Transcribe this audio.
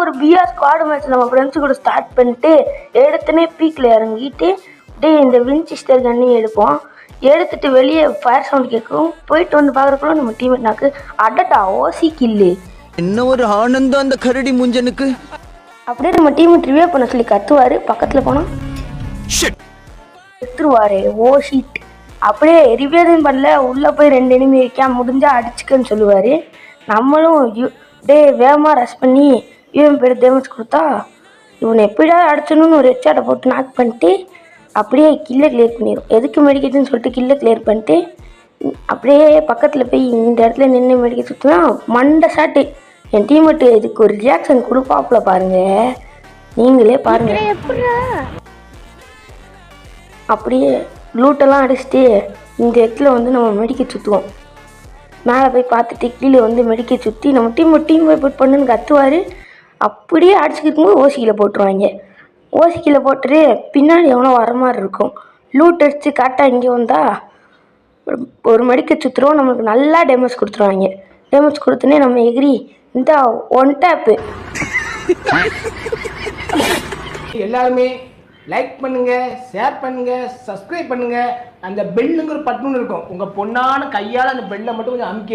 ஒரு PR squad match நம்ம friends கூட ஸ்டார்ட் பண்ணிட்டு எடுத்துனே பீக்கில் இறங்கிட்டு அப்படியே இந்த வின்சிஸ்டர் கன்னையும் எடுப்போம். எடுத்துட்டு வெளியே ஃபயர் சவுண்ட் கேட்கும். போயிட்டு வந்து பார்க்குறக்குள்ள நம்ம டீம்மேட் நாக்கு அடட்டா ஓசி கில்லு. என்ன ஒரு ஆனந்தம் அந்த கரடி முஞ்சனுக்கு. அப்படியே நம்ம டீம்மேட் ரிவே பண்ண சொல்லி கத்துவார். பக்கத்தில் போனால் எடுத்துருவாரு. ஓ ஷீட். அப்படியே ரிவேதும் பண்ணல. உள்ளே போய் 2 எனிமி வைக்கா முடிஞ்சா அடிச்சுக்கன்னு சொல்லுவார். நம்மளும் வேகமாக ரஷ் பண்ணி யூஎம் பேர் டேமேஜ் கொடுத்தா இவனை எப்படியாவது அடிச்சணும்னு ஒரு ஹெட்ஷாட்டை போட்டு நாக் பண்ணிட்டு அப்படியே கில்லை கிளியர் பண்ணிடும். எதுக்கு மெடிக்கேட்டுன்னு சொல்லிட்டு கில்லை கிளியர் பண்ணிட்டு அப்படியே பக்கத்தில் போய் இந்த இடத்துல நின்று மெடிக்கேட் சுற்றினா மண்டை ஷாட்டு. என் டீம்மேட்டு இதுக்கு ஒரு ரியாக்ஷன் கொடுப்பாப்புல பாருங்க, நீங்களே பாருங்க. அப்படியே லூட்டெல்லாம் அடிச்சுட்டு இந்த இடத்துல வந்து நம்ம மெடிக்கேட் சுற்றுவோம். மேலே போய் பார்த்துட்டு கீழே வந்து மெடிக்கேட் சுற்றி நம்ம டீம் போய் பண்ணுன்னு கத்துவார். அப்படியே அடிச்சுக்கிட்டு ஓசிக்கில் போட்டுருவாங்க. ஓசிக்கில் போட்டுட்டு பின்னாடி எவனோ வர மாதிரி இருக்கும். லூட் அடித்து கரெக்டாக இங்கே வந்தால் ஒரு மெடிக்கேட் சுற்றுருவோம். நம்மளுக்கு நல்லா டேமேஜ் கொடுத்துருவாங்க. டேமேஜ் கொடுத்தோன்னே நம்ம எகிரி இந்த 1 டேப்பு. எல்லாருமே லைக் பண்ணுங்க, ஷேர் பண்ணுங்க, சப்ஸ்கிரைப் பண்ணுங்க. அந்த பெல்லுங்கிற பட்டன் இருக்கும், உங்க பொண்ணான கையால் அந்த பெல்லை மட்டும் கொஞ்சம் அமுக்கி